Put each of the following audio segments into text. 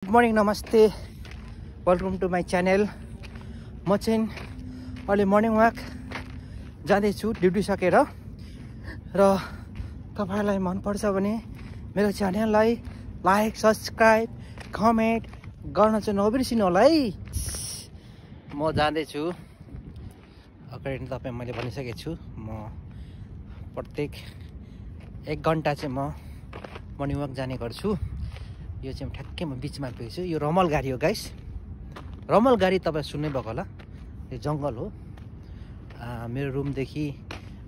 Good morning नमस्ते welcome to my channel. म चाहिँ अहिले मर्निङ वाक जाँदैछु ड्युटी सकेर। र तपाईँलाई मनपर्छ भने मेरो च्यानललाई लाइक सब्सक्राइब कमेन्ट गर्न चाहिँ नबिर्सिनु होला है। म जाँदैछु अगाडि तपाईँ मैले भनिसकेको छु। म प्रत्येक 1 घन्टा चाहिँ म मर्निङ वाक जाने गर्छु। यो चाहिँ ठ्याक्कै म बिचमा पुगेछु। यो रमल गाडी हो गाइस। रमल गाडी तपाईँ सुन्नै भएको होला। यो जङ्गल हो। मेरो रुमदेखि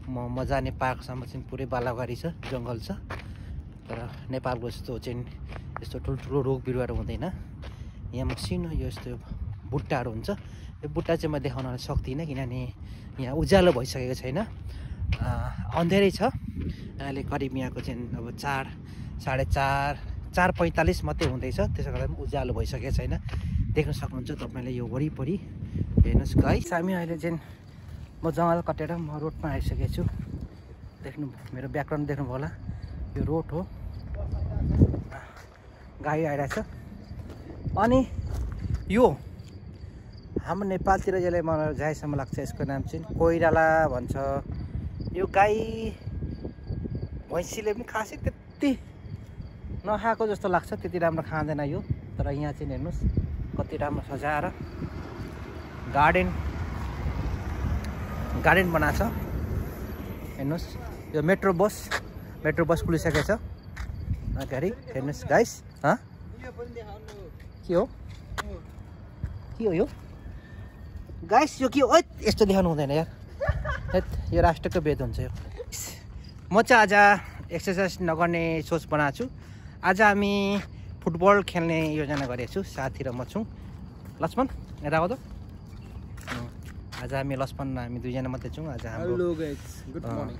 म जाने पार्कसम्म चाहिँ पुरै बालागाडी छ, जङ्गल छ। तर नेपालको जस्तो चाहिँ यस्तो ठुल्ठुलो रुख बिरुवाहरू हुँदैन। यहाँ मसिनो यो यस्तो बुट्टाहरू हुन्छ। यो बुट्टा चाहिँ म देखाउन सक्दिनँ किनभने यहाँ उज्यालो भइसकेको छैन, अँधेरै छ। अहिले करिब यहाँको चाहिँ अब 4:45 मात्रै हुँदैछ। त्यसो कारण उज्यालो भइसकेको छैन। देख्न सक्नुहुन्छ तपाईँले यो वरिपरि हेर्नुहोस् गाइस। हामी अहिले चाहिँ म जङ्गल कटेर म रोडमा आइसकेको छु। देख्नु मेरो ब्याकग्राउन्ड देख्नुभयो होला। यो रोड हो, गाडी आइरहेछ। अनि यो हाम्रो नेपालतिर यसलाई मलाई जहाँसम्म लाग्छ यसको नाम चाहिँ कोइराला भन्छ। यो गाई भैँसीले पनि खासै त्यति नखाएको जस्तो लाग्छ, त्यति राम्रो खाँदैन यो। तर यहाँ चाहिँ हेर्नुहोस् कति राम्रो सजाएर गार्डन बनाएको छ। हेर्नुहोस् यो मेट्रो बस खुलिसकेको छ अगाडि। हेर्नुहोस् गाइस। के हो यो गाइस? यो के हो? यस्तो देखाउनु हुँदैन यार। यो राष्ट्रको वेद हुन्छ यो। म चाहिँ आज एक्सर्साइज नगर्ने सोच बनाएको छु। आज हामी फुटबल खेल्ने योजना गरेको छु। साथी र म छौँ। लक्ष्मण यता आऊ त। आज हामी हामी दुईजना मात्रै छौँ। आज हाम्रो गुड मर्निङ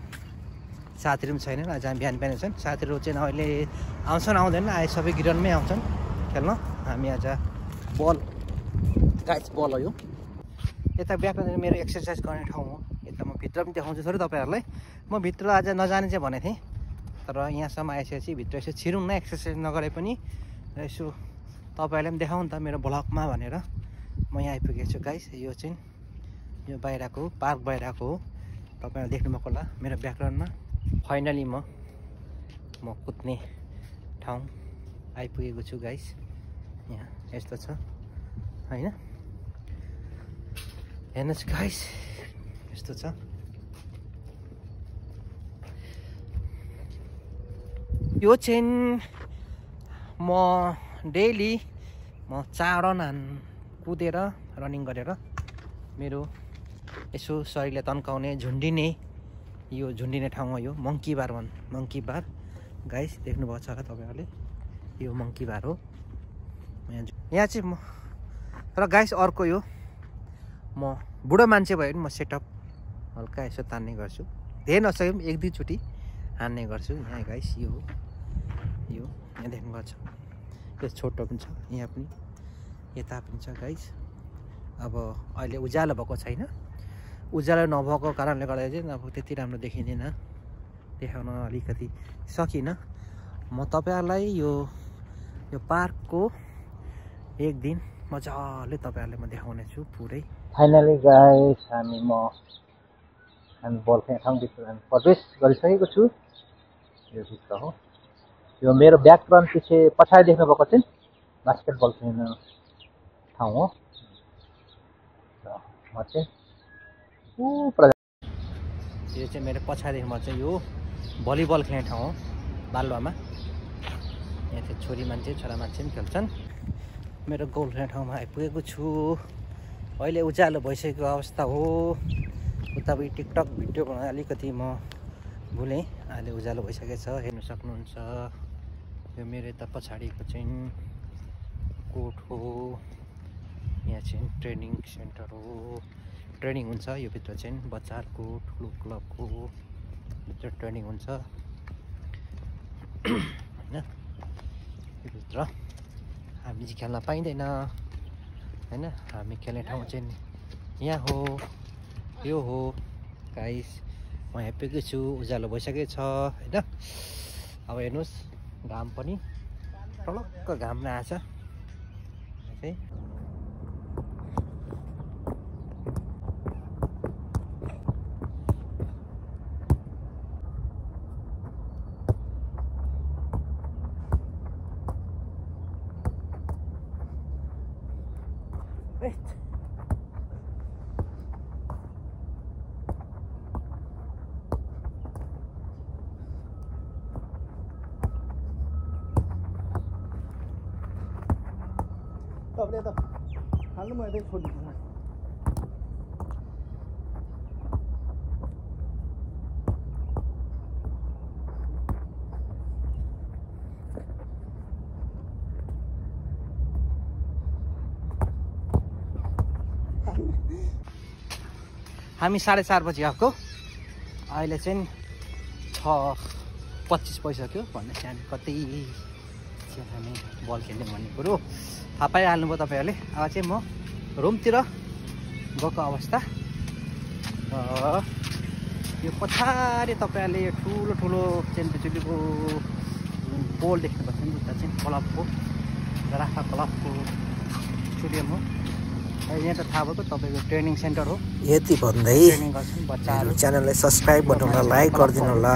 साथीहरू पनि छैनन्। आज हामी बिहान छन्। साथीहरू चाहिँ अहिले आउँदैन, आए सबै ग्राउन्डमै आउँछन् खेल्न। हामी आज बल हो यो। यता ब्याकमा मेरो एक्सर्साइज गर्ने ठाउँ हो। यता म भित्र पनि देखाउँछु सर तपाईँहरूलाई। म भित्र आज नजाने चाहिँ भनेको थिएँ, तर यहाँसम्म आइसकेपछि भित्र यसो छिरौँ न, एक्सर्साइज नगरे पनि यसो तपाईँहरूले पनि देखाउँ त मेरो ब्लगमा भनेर म यहाँ आइपुगेको छु गाइस। यो चाहिँ यो बाहिरको पार्क बाहिरको हो। तपाईँहरूले देख्नुभएको होला मेरो ब्याकग्राउन्डमा। फाइनली म कुद्ने ठाउँ आइपुगेको छु गाइस। यहाँ यस्तो छ होइन, हेर्नुहोस् गाइस यस्तो छ। यो चाहिँ म डेली 4 रन कुदेर रनिङ गरेर मेरो यसो शरीरलाई तन्काउने झुन्डिने ठाउँ हो यो। मङ्की बार गाइस देख्नुभएको छ होला तपाईँहरूले। यो मङ्की बार हो यहाँ चाहिँ म। र गाइस अर्को यो म बुढो मान्छे भयो भने म सेटअप हल्का यसो तान्ने गर्छु। धेरै नसके पनि 1-2 चोटि हान्ने गर्छु। यहाँ गाइस यो यहाँ देख्नुभएको छ। यो छोटो पनि छ, यहाँ पनि यता पनि छ गाइस। अब अहिले उज्यालो भएको छैन। उज्यालो नभएको कारणले गर्दा चाहिँ अब त्यति राम्रो देखिँदैन, देखाउन अलिकति सकिनँ। म तपाईँहरूलाई यो पार्कको एक दिन मजाले तपाईँहरूलाई म देखाउने छु पुरै। फाइनली गाइस हामी बल खेल्ने ठाउँभित्र हामी प्रवेश गरिसकेको छु। यो भित्र हो। यो मेरो ब्याकग्राउन्ड पछाडि देख्नुभएको चाहिँ बास्केटबल खेल्ने ठाउँ हो। म चाहिँ यो चाहिँ मेरो पछाडिदेखि चाहिँ यो भलिबल खेल्ने ठाउँ हो बालुवामा। यहाँ चाहिँ छोरा मान्छे पनि खेल्छन्। मेरो गोल खेल्ने ठाउँमा आइपुगेको छु। अहिले उज्यालो भइसकेको अवस्था हो। उतापट्टि टिकटक भिडियो बनाउन अलिकति म भुलेँ। अहिले उज्यालो भइसकेको छ, हेर्नु सक्नुहुन्छ। यो मेरो यता पछाडिको चाहिँ कोर्ट हो। यहाँ चाहिँ ट्रेनिङ सेन्टर हो, ट्रेनिङ हुन्छ। यो भित्र चाहिँ बच्चाहरूको ठुलो क्लबको भित्र ट्रेनिङ हुन्छ होइन। यो भित्र हामी चाहिँ खेल्न पाइँदैन होइन। हामी खेल्ने ठाउँ चाहिँ यहाँ हो, यो हो गाइस। म यहाँ पुगेको छु, उज्यालो भइसकेको छ होइन। अब हेर्नुहोस् घाम पनि टलक्क घाम आएछ। चाहिँ तपाईँले त हाल्नु म यतै छोडिदिन्छु। हामी 4:30 बजी आएको, अहिले चाहिँ 6:25 भइसक्यो। भनेपछि हामी कतै चाहिँ हामी बल खेल्ने भन्ने कुरो थाहा पाइहाल्नुभयो तपाईँहरूले। अब चाहिँ म रुमतिर गएको अवस्था। यो पछाडि तपाईँहरूले यो ठुलो ठुलो चाहिँ बिजुलीको पोल देख्नुपर्छ नि, उता चाहिँ क्लबको राफा क्लबको स्टेडियम हो। यहाँ त थाहा भएको तपाईँको ट्रेनिङ सेन्टर हो। यति भन्दै ट्रेनिङ गर्छन् बच्चाहरू। च्यानललाई सब्सक्राइब बटनलाई लाइक गरिदिनु होला।